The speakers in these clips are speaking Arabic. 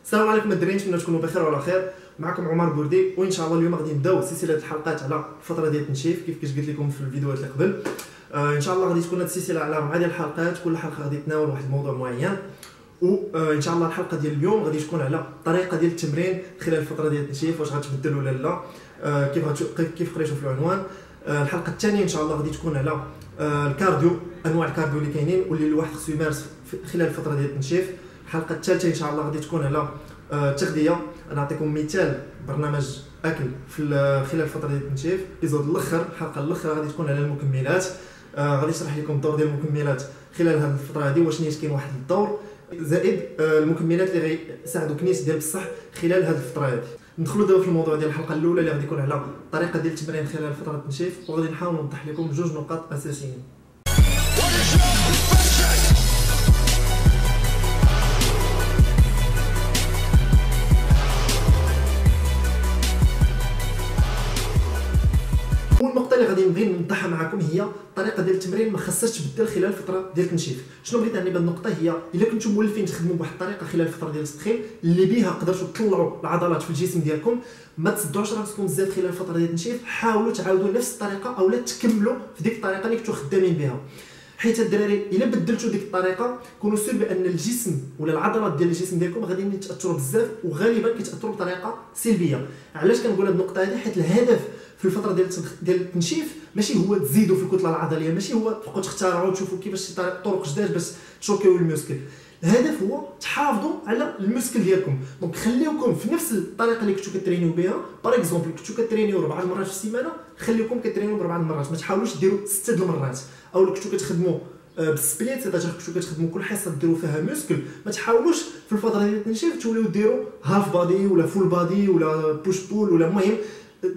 السلام عليكم الدراري، نتمنى تكونوا بخير وعلى خير. معكم عمر بوردي، وان شاء الله اليوم غادي نبداو سلسله الحلقات على الفتره ديال التنشيف كيف قلت لكم في الفيديوهات اللي قبل. ان شاء الله غادي تكون هذه السلسله على 4 ديال الحلقات، كل حلقه غادي تناول واحد الموضوع معين. وان شاء الله الحلقه ديال اليوم غادي تكون على الطريقه ديال التمرين خلال الفتره ديال التنشيف، واش غتبدل ولا لا، كيف قريتوا في العنوان. الحلقه الثانيه ان شاء الله غادي تكون على الكارديو، انواع الكارديو اللي كاينين واللي الواحد خصو يمارس خلال الفتره ديال التنشيف. الحلقه الثالثه ان شاء الله غادي تكون على التغذيه. نعطيكم مثال برنامج اكل في خلال الفتره ديال التنشيف. الايزود الاخر، الحلقه الاخرى غادي تكون على المكملات. غادي نشرح لكم الدور ديال المكملات خلال هذه الفتره هذه، واش كاين واحد الدور زائد المكملات اللي غيساعدوك نيت ديال بصح خلال هذه الفتره هذه. ندخلوا دابا في الموضوع ديال الحلقه الاولى اللي غادي يكون على الطريقه ديال التمرين خلال فتره التنشيف، وغادي نحاول نوضح لكم جوج نقاط اساسيين. اول نقطه اللي غادي نبغي نوضحها معكم هي الطريقه ديال التمرين ما خاصهاش تبدل خلال الفتره ديال التنشيف. شنو بغيت نعني بهذه النقطه؟ هي الا كنتم مولفين تخدموا بواحد الطريقه خلال الفتره ديال التدخين اللي بها قدرتوا تطلعوا العضلات في الجسم ديالكم، ما تصدعوش راسكم بزاف خلال الفتره ديال التنشيف. حاولوا تعاودوا نفس الطريقه اولا تكملوا في ديك الطريقه اللي كنتوا خدامين بها، حيت الدراري الا بدلتوا ديك الطريقه كونوا سير بان الجسم ولا العضلات ديال الجسم ديالكم غادي يتاثروا بزاف، وغالبا كيتاثروا بطريقه سلبيه. علاش كنقول هذه النقطه هذه؟ حيت الهدف في الفتره ديال التنشيف ماشي هو تزيدوا في الكتله العضليه، ماشي هو تبقاو تخترعوا تشوفوا كيفاش طرق جداد باش تشوكيو المسكل. الهدف هو تحافظوا على المسكل ديالكم. دونك خليوكم في نفس الطريقه اللي كنتو كترينيو بها. باغ اكزومبل كنتو كترينيو 4 مرات في السيمانه، خليوكم كترينيو 4 مرات، ما تحاولوش ديروا 6 المرات. او كنتو كتخدموا بالسبليت، سيتاجير كنتو كتخدموا كل حصه ديروا فيها مسكل، ما تحاولوش في الفتره ديال التنشيف توليو ديروا هاف بادي ولا فول بادي ولا بوش بول، ولا المهم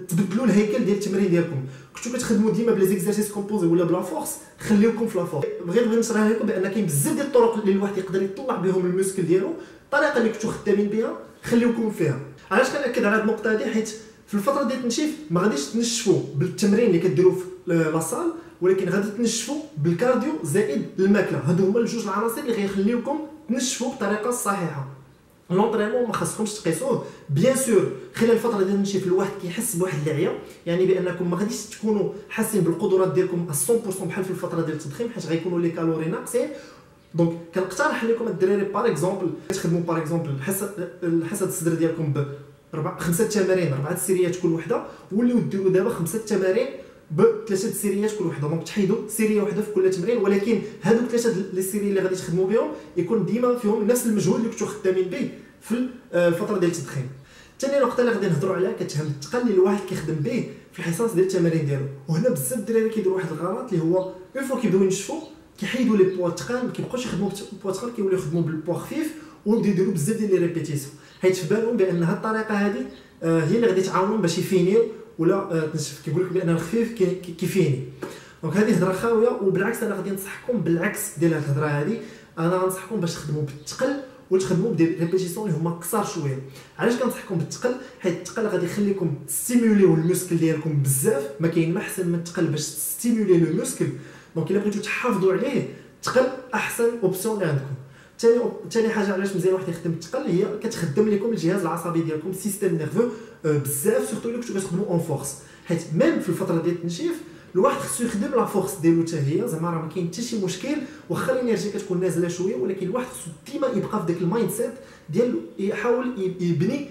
تبدلوا الهيكل ديال التمرين ديالكم. كنتو كتخدموا ديما بلي زيكزارسيس كومبوزي ولا بلا فورس، خليوكم في لا فورس. بغيت نشرح لكم بان كاين بزاف ديال الطرق اللي الواحد يقدر يطلع بهم المسكل ديالو. الطريقه اللي كنتو خدامين بها خليوكم فيها. علاش كنأكد على هذه النقطه هذه؟ حيت في الفتره ديال التنشيف ما غاديش تنشفوا بالتمرين اللي كديروا في لاصال، ولكن غادي تنشفوا بالكارديو زائد الماكله. هادو هما الجوج العناصر اللي غيخليوكم تنشفوا بطريقه صحيحه. لونطريمون ما خاصكمش تقيسوه. بيان سور خلال الفتره ديال التنشيف الواحد كيحس بواحد العيا، يعني بانكم ما غاديش تكونوا حاسين بالقدرات ديالكم 100% بحال في الفتره ديال التضخيم، حيت غيكونوا لي كالوري ناقصين. دونك كنقترح لكم الدراري باغ اكزومبل تخدموا باغ اكزومبل الحصه الصدر ديالكم ب 5 تمارين 4 سيريات كل وحده، وليو ديروا دابا 5 تمارين ب3 سيريات كل وحده. دونك تحيدوا سيريه وحده في كل تمرين، ولكن هذوك 3 لي سيري اللي غادي تخدموا بهم يكون ديما فيهم نفس المجهود اللي كنتو خدامين به في الفتره ديال التدخين. ثاني نقطه اللي غادي نهضروا عليها كتهم الثقل اللي الواحد كيخدم به في الحصص ديال التمارين ديالو. وهنا بزاف الدراري كيديروا واحد الغلط اللي هو اون فوا كيبداو ينشفوا كيحيدوا لي بوا ثقال، ما كيبقاوش يخدموا بوا ثقال، كيوليو يخدموا بالبوا خفيف ويبداو يديروا بزاف ديال لي ريبيتيسيون، حيت في بالهم بان هذه الطريقه هذه هي اللي غادي تعاونهم باش يفينيو ولا تنشف. كيقول لك بان الخفيف كيفيني. دونك هذه هضره خاويه. وبالعكس انا غادي ننصحكم بالعكس ديال هذه الهضره هذه. انا غنصحكم باش تخدموا بالثقل وتخدموا بدي ريبيتيسيون اللي هما قصار شويه. علاش كنصحكم بالثقل؟ حيت الثقل غادي يخليكم تستيموليو المسكل ديالكم بزاف. ما كاين ما احسن من الثقل باش تستيمولي لو مسكل. دونك الا بغيتو تحافظوا عليه الثقل احسن اوبسيون اللي عندكم. ثاني حاجه علاش مزيان واحد يخدم الثقل هي كتخدم لكم الجهاز العصبي ديالكم، السيستيم نيرفو بزاف، سورتو الا كنتو كتخدموا اون فورس. حيت ميم في الفتره ديال التنشيف الواحد خصو يخدم لا فورس ديالو حتى هي، زعما راه ما كاين حتى شي مشكل واخا الانرجي كتكون نازله شويه، ولكن الواحد خصو ديما يبقى في داك المايند سيت ديال يحاول يبني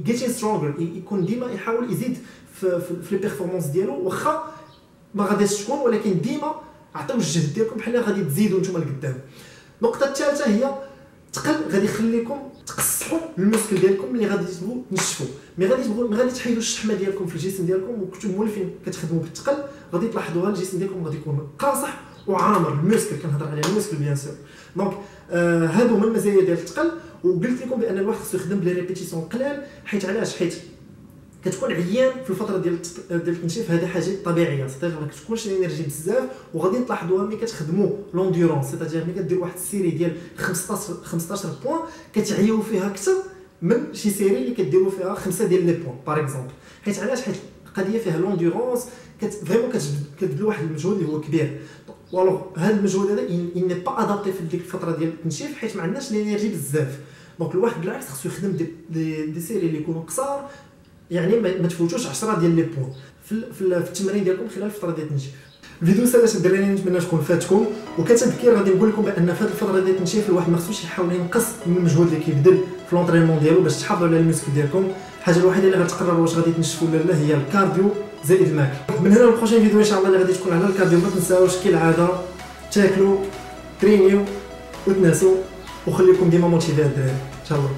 جيتين سترونغر، يكون ديما يحاول يزيد في لي بيرفورمانس ديالو، واخا ما غاديش تكون، ولكن ديما عطيو الجهد ديالكم بحال غادي تزيدوا نتوما لقدام. النقطه الثالثه هي الثقل غادي يخليكم تقصحوا المسكل ديالكم اللي غادي تبغوا تنشفوا. ما غادي تحيدوا الشحمه ديالكم في الجسم ديالكم، وكنتم مولفين كتخدموا بالثقل غادي تلاحظوها الجسم ديالكم غادي يكون قاصح وعامر. المسكل كنهضر على المسكل بيان سور. دونك هادو هما المزايا ديال الثقل. وقلت لكم بان الواحد خصو يخدم بلي ريبيتيسيون قلال. حيت علاش؟ حيت كتكون عيان في الفتره ديال التنشيف. هذه حاجه طبيعيه، سيتاجير ما كتكونش الانرجي بزاف، وغادي تلاحظوها ملي كتخدموا لونديرونس، سيتاجير ملي كدير واحد السيري ديال 15 بوين كتعياو فيها اكثر من شي سيري اللي كديروا فيها 5 ديال لي بوين باغ اكزومبل. حيت علاش؟ حيت القضيه فيها لونديرونس، فريمون كتبذلوا واحد المجهود اللي هو كبير. والوغ هذا المجهود هذا ني با ادابتي في ديك الفتره ديال التنشيف، حيت ما عندناش الانرجي بزاف. دونك الواحد بالعكس خصو يخدم دي سيري اللي يكونوا قصار، يعني ما تفوتوش 10 ديال لي بوين في التمرين ديالكم خلال الفتره ديال التنشيف. الفيديو سالا الدراري، نتمنى تكون فاتكم. وكتذكير غادي نقول لكم بان في هذه الفتره ديال التنشيف الواحد ما خصوش يحاول ينقص من المجهود اللي كيبذل في لونطريمون ديالو باش تحافظوا على الميسك ديالكم. الحاجه الوحيده اللي غتقرروا واش غادي تنشفوا ولا لا هي الكارديو زائد الماكله. من هنا للبروشين فيديو ان شاء الله اللي غادي تكون على الكارديو. ما تنساوش كالعاده تاكلوا ترينيو وتناسوا، وخليكم ديما موتيفي الدراري ان شاء الله.